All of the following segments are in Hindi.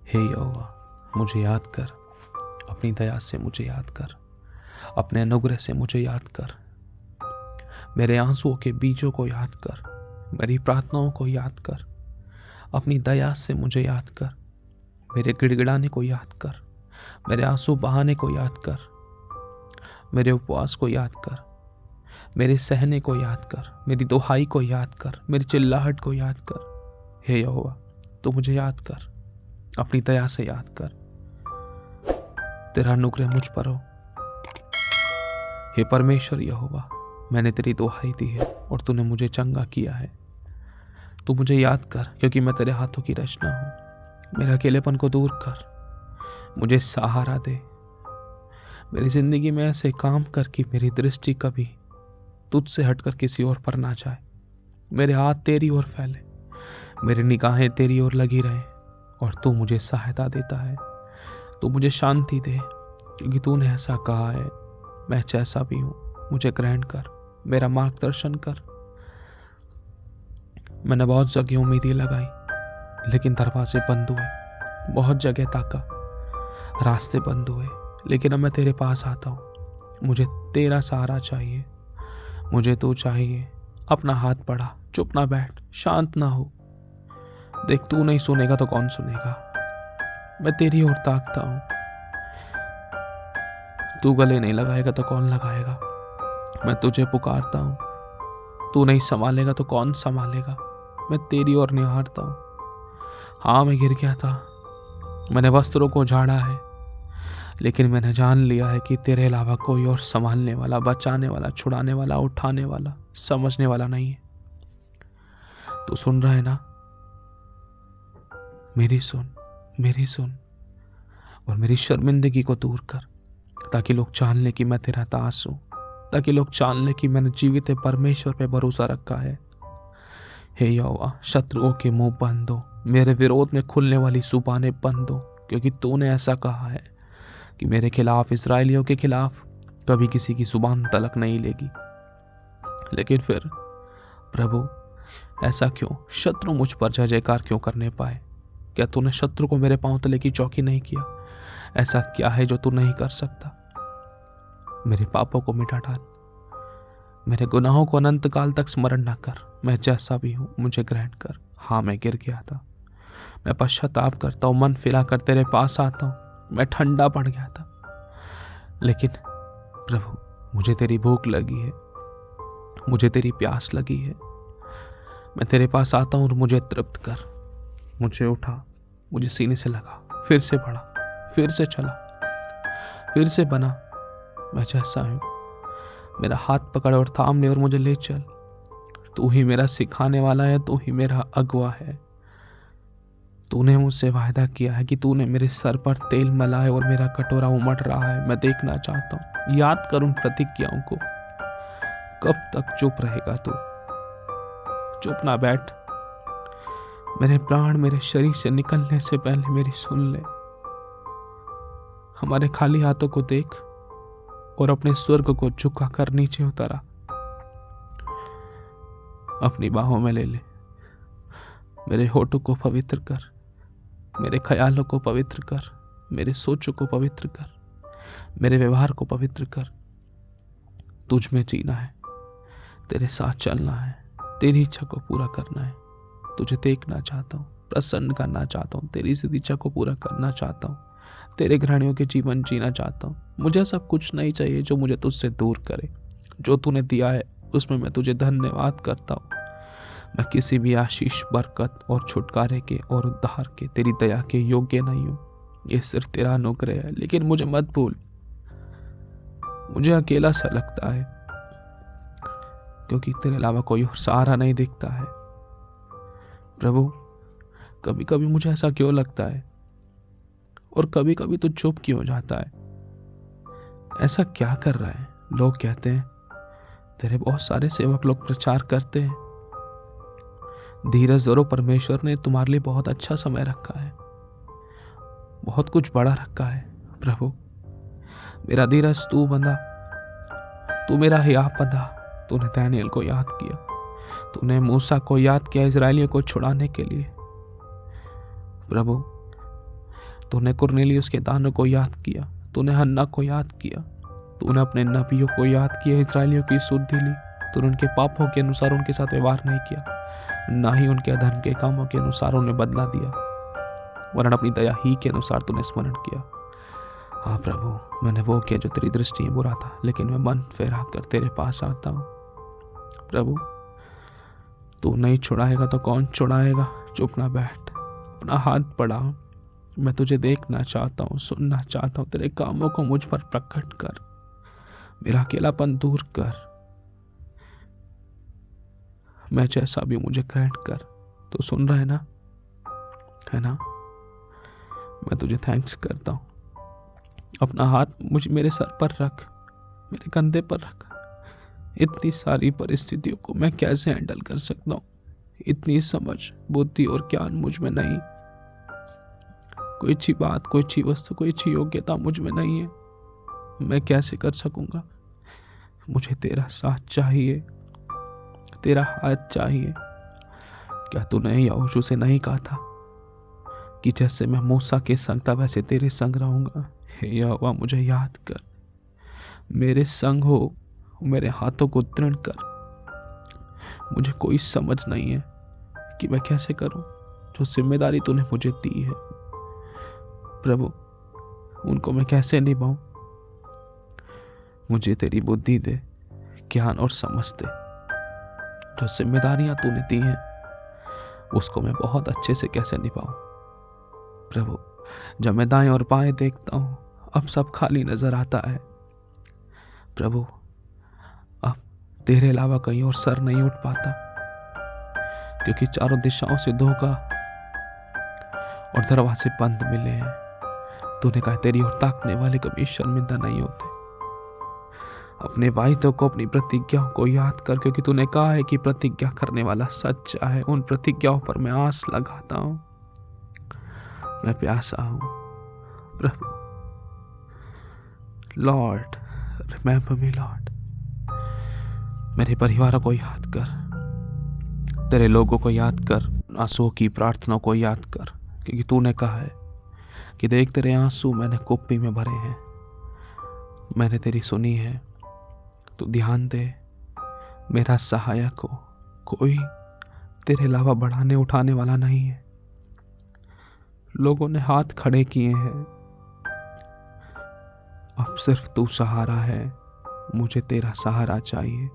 हे यहोवा, मुझे याद कर, अपनी दया से मुझे याद कर, अपने अनुग्रह से मुझे याद कर। मेरे आंसुओं के बीजों को याद कर, मेरी प्रार्थनाओं को याद कर, अपनी दया से मुझे याद कर। मेरे गिड़गिड़ाने को याद कर, मेरे आंसू बहाने को याद कर, मेरे उपवास को याद कर, मेरे सहने को याद कर, मेरी दुहाई को याद कर, मेरी चिल्लाहट को याद कर। हे यहोवा, तू मुझे याद कर, अपनी दया से याद कर। तेरा अनुग्रह मुझ पर हो। हे परमेश्वर यहोवा, मैंने तेरी दुहाई दी है और तूने मुझे चंगा किया है। तू मुझे याद कर, क्योंकि मैं तेरे हाथों की रचना हूँ। मेरे अकेलेपन को दूर कर, मुझे सहारा दे। मेरी जिंदगी में ऐसे काम कर कि मेरी दृष्टि कभी तुझसे हटकर किसी और पर ना जाए। मेरे हाथ तेरी ओर फैले, मेरी निगाहें तेरी ओर लगी रहे और तू मुझे सहायता देता है। तू मुझे शांति दे, क्योंकि तूने ऐसा कहा है। मैं जैसा भी हूँ मुझे ग्रहण कर, मेरा मार्गदर्शन कर। मैंने बहुत जगह उम्मीदें लगाई, लेकिन दरवाजे बंद हुए। बहुत जगह ताका, रास्ते बंद हुए, लेकिन अब मैं तेरे पास आता हूँ। मुझे तेरा सहारा चाहिए, मुझे तू चाहिए। अपना हाथ बढ़ा, चुप ना बैठ, शांत ना हो। देख, तू नहीं सुनेगा तो कौन सुनेगा। मैं तेरी ओर ताकता हूँ। तू गले नहीं लगाएगा तो कौन लगाएगा। मैं तुझे पुकारता हूँ। तू नहीं संभालेगा तो कौन संभालेगा। मैं तेरी ओर निहारता हूँ। हाँ, मैं गिर गया था, मैंने वस्त्रों को झाड़ा है, लेकिन मैंने जान लिया है कि तेरे अलावा कोई और संभालने वाला, बचाने वाला, छुड़ाने वाला, उठाने वाला, समझने वाला नहीं है। तू सुन रहा है ना? मेरी सुन और मेरी शर्मिंदगी को दूर कर, ताकि लोग जान ले कि मैं तेरा दास हूँ, ताकि लोग जान ले कि मैंने जीवित परमेश्वर पे भरोसा रखा है। हे यहोवा, शत्रुओं के मुंह बंद हो, मेरे विरोध में खुलने वाली जुबानें बंद हो, क्योंकि तूने ऐसा कहा है कि मेरे खिलाफ, इस्राएलियों के खिलाफ कभी किसी की जुबान तलक नहीं लेगी। लेकिन फिर प्रभु, ऐसा क्यों? शत्रु मुझ पर जय जयकार क्यों करने पाए? क्या तूने शत्रु को मेरे पांव तले की चौकी नहीं किया? ऐसा क्या है जो तू नहीं कर सकता? मेरे पापों को मिटा डाल, मेरे गुनाहों को अनंत काल तक स्मरण न कर। मैं जैसा भी हूँ मुझे ग्रहण कर। हाँ, मैं गिर गया था, मैं पश्चाताप करता हूँ, मन फिरा कर तेरे पास आता हूँ। मैं ठंडा पड़ गया था, लेकिन प्रभु, मुझे तेरी भूख लगी है, मुझे तेरी प्यास लगी है। मैं तेरे पास आता हूँ और मुझे तृप्त कर। मुझे उठा, मुझे सीने से लगा, फिर से बढ़ा, फिर से चला, फिर से बना। मैं जैसा हूँ, मेरा हाथ पकड़ और थाम ले और मुझे ले चल। तू ही मेरा सिखाने वाला है, तू ही मेरा अगुआ है। तूने मुझसे वायदा किया है कि तूने मेरे सर पर तेल मला है और मेरा कटोरा उमड़ रहा है। मैं देखना चाहता हूँ। याद कर उन प्रतिज्ञाओं को। कब तक चुप रहेगा तू? चुप ना बैठ। मेरे प्राण मेरे शरीर से निकलने से पहले मेरी सुन ले। हमारे खाली हाथों को देख और अपने स्वर्ग को झुका कर नीचे उतारा। अपनी बाहों में ले ले। मेरे होठों को पवित्र कर, मेरे ख्यालों को पवित्र कर, मेरे सोचों को पवित्र कर, मेरे व्यवहार को पवित्र कर। तुझ में जीना है, तेरे साथ चलना है, तेरी इच्छा को पूरा करना है। तुझे देखना चाहता हूँ, प्रसन्न करना चाहता हूँ, तेरी इस इच्छा को पूरा करना चाहता हूँ, तेरे घराणियों के जीवन जीना चाहता हूँ। मुझे ऐसा कुछ नहीं चाहिए जो मुझे तुझसे दूर करे। जो तूने दिया है उसमें मैं तुझे धन्यवाद करता हूँ। मैं किसी भी आशीष, बरकत और छुटकारे के और उद्धार के, तेरी दया के योग्य नहीं हूँ। ये सिर्फ तेरा अनुग्रह है, लेकिन मुझे मत भूल। मुझे अकेला सा लगता है, क्योंकि तेरे अलावा कोई और सहारा नहीं दिखता है। प्रभु, कभी कभी मुझे ऐसा क्यों लगता है और कभी कभी तो चुप क्यों जाता है? ऐसा क्या कर रहा है? लोग कहते हैं, तेरे बहुत सारे सेवक लोग प्रचार करते हैं, धीरज धरो, परमेश्वर ने तुम्हारे लिए बहुत अच्छा समय रखा है, बहुत कुछ बड़ा रखा है। प्रभु, मेरा धीरज तू बंधा, तू मेरा हियाव बंधा। तूने दानियेल को याद किया, तूने मूसा को याद किया इजराइलियों को छुड़ाने के लिए। प्रभु, तूने कुरनेलियुस के दानों को याद किया, तूने हन्ना को याद किया, तूने अपने नबियों को याद किया, इस्राएलियों की सुधि ली। तूने उनके पापों के अनुसार उनके साथ व्यवहार नहीं किया, ना ही उनके अधर्म के कामों के अनुसार उन्हें बदला दिया, वरन अपनी दया ही के अनुसार तूने स्मरण किया। हाँ प्रभु, मैंने वो किया जो तेरी दृष्टि में बुरा था, लेकिन मैं मन फेरा कर तेरे पास आता हूँ। प्रभु, तू नहीं छुड़ाएगा तो कौन छुड़ाएगा? चुप ना बैठ, अपना हाथ बढ़ा। मैं तुझे देखना चाहता हूँ, सुनना चाहता हूँ। तेरे कामों को मुझ पर प्रकट कर, मेरा अकेलापन दूर कर। मैं जैसा भी मुझे ग्रहण कर। तो सुन रहा है ना? है ना? मैं तुझे थैंक्स करता हूँ। अपना हाथ मेरे सर पर रख, मेरे कंधे पर रख। इतनी सारी परिस्थितियों को मैं कैसे हैंडल कर सकता हूँ? इतनी समझ, बुद्धि और ज्ञान मुझ में नहीं। कोई अच्छी बात, कोई अच्छी वस्तु, कोई अच्छी योग्यता मुझ में नहीं है। मैं कैसे कर सकूंगा? मुझे तेरा साथ चाहिए, तेरा हाथ चाहिए। क्या तूने यहोशू से नहीं कहा था कि जैसे मैं मूसा के संग था वैसे तेरे संग रहूंगा? हे यहोवा, मुझे याद कर, मेरे संग हो, मेरे हाथों को दृढ़ कर। मुझे कोई समझ नहीं है कि मैं कैसे करूं जो जिम्मेदारी तूने मुझे दी है। प्रभु, उनको मैं कैसे निभाऊं? मुझे तेरी बुद्धि दे, ज्ञान और समझ दे। जो जिम्मेदारियां तूने दी हैं उसको मैं बहुत अच्छे से कैसे निभाऊं। प्रभु, जब मैं दाएं और बाएं देखता हूं अब सब खाली नजर आता है। प्रभु, अब तेरे अलावा कहीं और सर नहीं उठ पाता, क्योंकि चारों दिशाओं से धोखा और दरवाजे बंद मिले हैं। तूने कहा तेरी ओर ताकने वाले कभी शर्मिंदा नहीं होते। अपने वायदों को, अपनी प्रतिज्ञाओं को याद कर, क्योंकि तूने कहा है कि प्रतिज्ञा करने वाला सच्चा है। उन प्रतिज्ञाओं पर मैं आस लगाता हूं। मैं प्यासा हूं। प्रभु, लॉर्ड, रिमेंबर मी लॉर्ड। मेरे परिवार को याद कर, तेरे लोगों को याद कर, आंसुओं की प्रार्थना को याद कर, क्योंकि तूने कहा है कि देख तेरे आंसू मैंने कुप्पी में भरे हैं। मैंने तेरी सुनी है। तो ध्यान दे, मेरा सहायक हो, कोई तेरे अलावा बढ़ाने उठाने वाला नहीं है। लोगों ने हाथ खड़े किए हैं, अब सिर्फ तू सहारा है। मुझे तेरा सहारा चाहिए।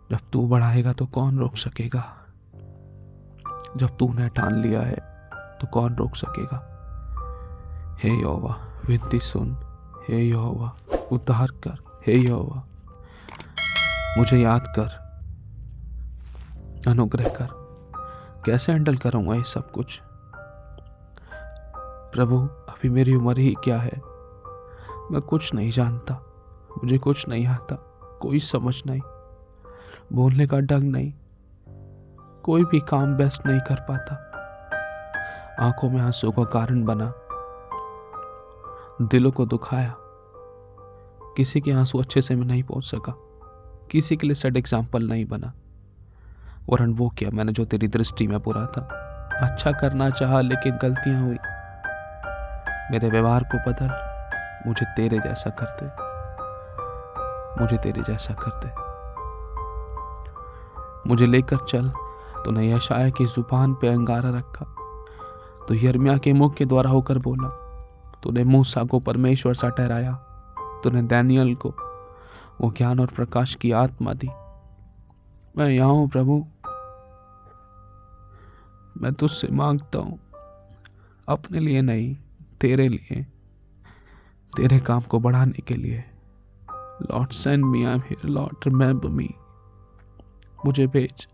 जब तू बढ़ाएगा तो कौन रोक सकेगा? जब तूने ठान लिया है तो कौन रोक सकेगा? हे यहोवा, विनती सुन। हे यहोवा, उद्धार कर। हे यहोवा, मुझे याद कर, अनुग्रह कर। कैसे हैंडल करूंगा ये सब कुछ? प्रभु, अभी मेरी उम्र ही क्या है? मैं कुछ नहीं जानता, मुझे कुछ नहीं आता, कोई समझ नहीं, बोलने का ढंग नहीं, कोई भी काम बेस्ट नहीं कर पाता। आंखों में आंसू का कारण बना, दिलों को दुखाया। किसी के आंसू अच्छे से मैं नहीं पहुंच सका, किसी के लिए सेट एग्जाम्पल नहीं बना। वरन वो क्या, मैंने जो तेरी दृष्टि में बुरा था, अच्छा करना चाहा लेकिन गलतियां हुई। मेरे व्यवहार को बदल, मुझे तेरे जैसा कर दे, मुझे तेरे जैसा कर दे। मुझे लेकर चल। तूने यशायाह की जुबान पे अंगारा रखा, तो यिर्मयाह के मुख के द्वारा होकर बोला। तूने मूसा को परमेश्वर सा ठहराया, तूने दानियल को वो ज्ञान और प्रकाश की आत्मा दी। मैं यहाँ हूं प्रभु, मैं तुझसे मांगता हूं, अपने लिए नहीं, तेरे लिए, तेरे काम को बढ़ाने के लिए। Lord send me, I am here. Lord remember मी। मुझे भेज,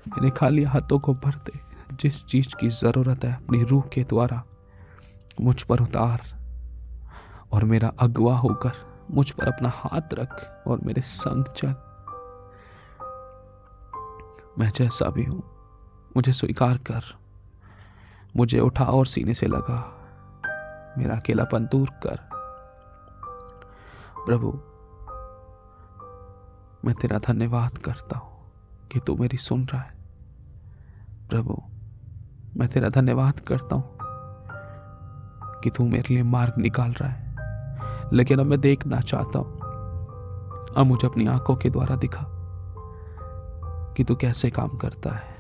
मेरे खाली हाथों को भर दे। जिस चीज की जरूरत है अपनी रूह के द्वारा मुझ पर उतार, और मेरा अगुवा होकर मुझ पर अपना हाथ रख और मेरे संग चल। मैं जैसा भी हूं मुझे स्वीकार कर, मुझे उठा और सीने से लगा, मेरा अकेलापन दूर कर। प्रभु, मैं तेरा धन्यवाद करता हूं कि तू मेरी सुन रहा है। प्रभु, मैं तेरा धन्यवाद करता हूं कि तू मेरे लिए मार्ग निकाल रहा है, लेकिन अब मैं देखना चाहता हूं। अब मुझे अपनी आंखों के द्वारा दिखा कि तू कैसे काम करता है।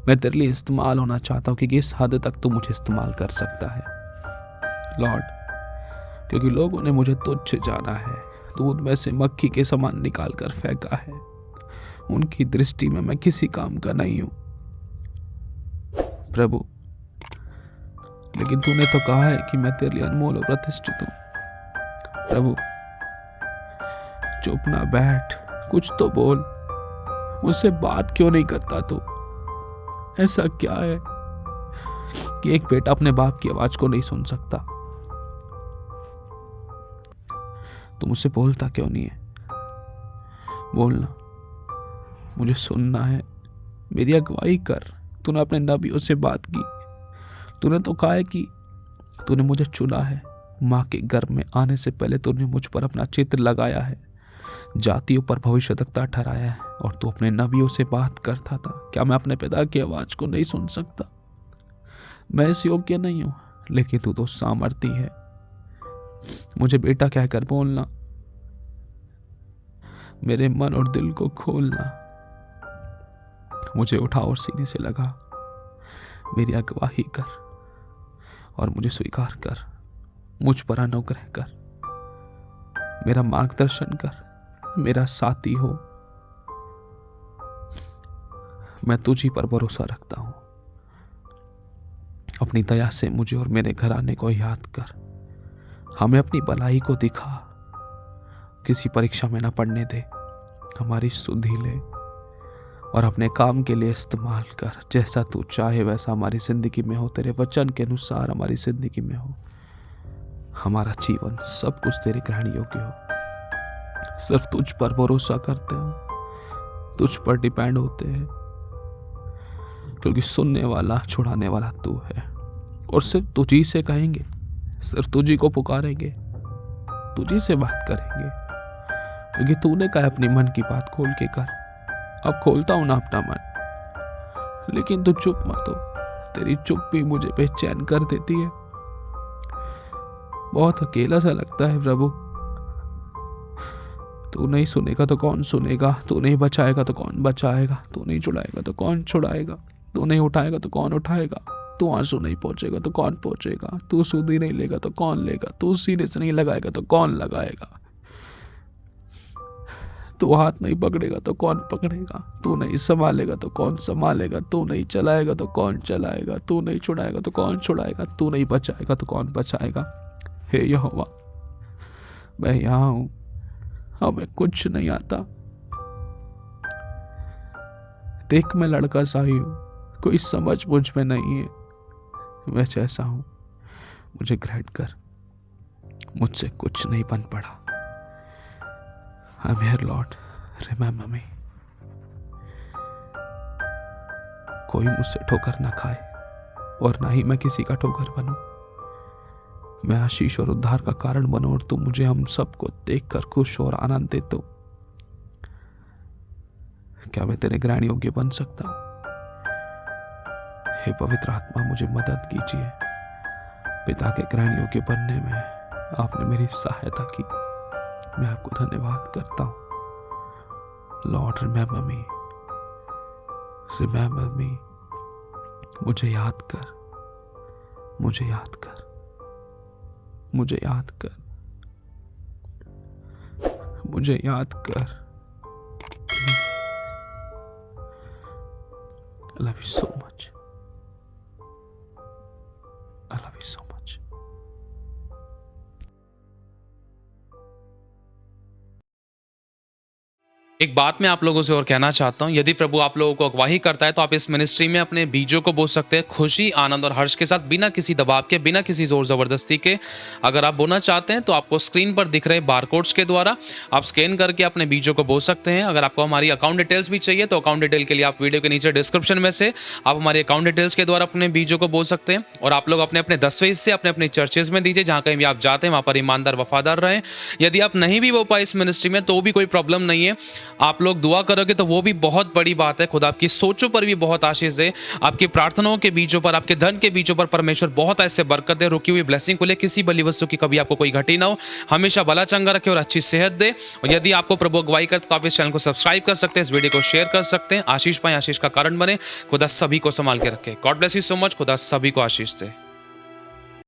मैं तेरे लिए इस्तेमाल होना चाहता हूं कि किस हद तक तू मुझे इस्तेमाल कर सकता है लॉर्ड, क्योंकि लोगों ने मुझे तुच्छ जाना है, दूध में से मक्खी के समान निकाल कर फेंका है। उनकी दृष्टि में मैं किसी काम का नहीं हूं प्रभु, लेकिन तूने तो कहा है कि मैं तेरे लिए अनमोल और प्रतिष्ठित हूं। प्रभु चुप ना बैठ, कुछ तो बोल, मुझसे बात क्यों नहीं करता तू? ऐसा क्या है कि एक बेटा अपने बाप की आवाज को नहीं सुन सकता? तू मुझसे बोलता क्यों नहीं है? बोलना, मुझे सुनना है। मेरी अगुवाई कर। तूने अपने नबियों से बात की। तूने तो कहा है कि तूने मुझे चुना है। माँ के गर्भ में आने से पहले तूने मुझ पर अपना चित्र लगाया है, जातियों पर भविष्यद्वक्ता ठहराया है, और तू अपने नबियों से बात करता था। क्या मैं अपने पिता की आवाज को नहीं सुन सकता? मैं इस योग्य नहीं हूं, लेकिन तू तो सामर्थी है। मुझे बेटा कहकर बोलना, मेरे मन और दिल को खोलना। मुझे उठा और सीने से लगा। मेरी अगुवाई कर और मुझे स्वीकार कर। मुझ पर अनुग्रह कर, मेरा मार्गदर्शन कर, मेरा साथी हो। मैं तुझी पर भरोसा रखता हूं। अपनी दया से मुझे और मेरे घराने को याद कर। हमें अपनी भलाई को दिखा। किसी परीक्षा में ना पढ़ने दे। हमारी सुधि ले और अपने काम के लिए इस्तेमाल कर। जैसा तू चाहे वैसा हमारी जिंदगी में हो, तेरे वचन के अनुसार हमारी जिंदगी में हो। हमारा जीवन सब कुछ तेरे ग्रहण योग्य हो। सिर्फ तुझ पर भरोसा करते हो, तुझ पर डिपेंड होते हैं, क्योंकि सुनने वाला छुड़ाने वाला तू है। और सिर्फ तुझी से कहेंगे, सिर्फ तुझी को पुकारेंगे, तुझी से बात करेंगे, क्योंकि तूने कहा अपनी मन की बात खोल के कर। अब खोलता हूं ना अपना मन, लेकिन तू चुप मत हो। तेरी चुप भी मुझे बेचैन कर देती है। बहुत अकेला सा लगता है प्रभु। तू नहीं सुनेगा तो कौन सुनेगा? तू नहीं बचाएगा तो कौन बचाएगा? तू नहीं छुड़ाएगा तो कौन छुड़ाएगा? तू नहीं उठाएगा तो कौन उठाएगा? तू आंसू नहीं पहुंचेगा तो कौन पहुंचेगा? तू सुधी नहीं लेगा तो कौन लेगा? तू सीने से नहीं लगाएगा तो कौन लगाएगा? तू हाथ नहीं पकड़ेगा तो कौन पकड़ेगा? तू नहीं संभालेगा तो कौन संभालेगा? तू नहीं चलाएगा तो कौन चलाएगा? तू नहीं छुड़ाएगा तो कौन छुड़ाएगा? तू नहीं बचाएगा तो कौन बचाएगा? हे यहोवा, मैं यहाँ हूं। हमें कुछ नहीं आता। देख, मैं लड़का सा ही हूं, कोई समझ मुझ में नहीं है। मैं जैसा हूं मुझे ग्रहण कर। मुझसे कुछ नहीं बन पड़ा। I'm here, Lord. Remember me. कोई मुझसे ठोकर ना खाए और ना ही मैं किसी का ठोकर बनूं। मैं आशीष और उद्धार का कारण बनूं और तू मुझे हम सबको देखकर खुश और आनंदित हो। क्या मैं तेरे ग्रहण योग्य बन सकता हूं? हे पवित्र आत्मा, मुझे मदद कीजिए। पिता के ग्रहण योग्य बनने में आपने मेरी सहायता की। मैं आपको धन्यवाद करता हूं। लॉर्ड, रिमेंबर मी, रिमेंबर मी। मुझे याद कर, मुझे याद कर, मुझे याद कर, मुझे याद कर। I love you so much. I love you so much. एक बात मैं आप लोगों से और कहना चाहता हूं, यदि प्रभु आप लोगों को अगवाही करता है तो आप इस मिनिस्ट्री में अपने बीजों को बो सकते हैं खुशी, आनंद और हर्ष के साथ, बिना किसी दबाव के, बिना किसी जोर जबरदस्ती के। अगर आप बोना चाहते हैं तो आपको स्क्रीन पर दिख रहे बारकोड्स के द्वारा आप स्कैन करके अपने बीजों को बो सकते हैं। अगर आपको हमारी अकाउंट डिटेल्स भी चाहिए तो अकाउंट डिटेल के लिए आप वीडियो के नीचे डिस्क्रिप्शन में से आप हमारी अकाउंट डिटेल्स के द्वारा अपने बीजों को बो सकते हैं। और आप लोग अपने अपने 10वें हिस्से अपने अपने चर्चेज में दीजिए, जहाँ कहीं भी आप जाते हैं वहाँ पर ईमानदार वफादार रहें। यदि आप नहीं भी बो पाए इस मिनिस्ट्री में तो भी कोई प्रॉब्लम नहीं है। आप लोग दुआ करोगे तो वो भी बहुत बड़ी बात है। खुदा आपकी सोचों पर भी बहुत आशीष दे, आपकी प्रार्थनाओं के बीजों पर, आपके धन के बीजों पर परमेश्वर बहुत ऐसे बरकत दे, रुकी हुई ब्लेसिंग को ले, किसी बली वस्तु की कभी आपको कोई घटी ना हो, हमेशा भला चंगा रखे और अच्छी सेहत दे। और यदि आपको प्रभु अगुवाई करते तो आप इस चैनल को सब्सक्राइब कर सकते हैं, इस वीडियो को शेयर कर सकते हैं। आशीष पाए, आशीष का कारण बने। खुदा सभी को संभाल के रखे। God bless you so much. खुदा सभी को आशीष दे।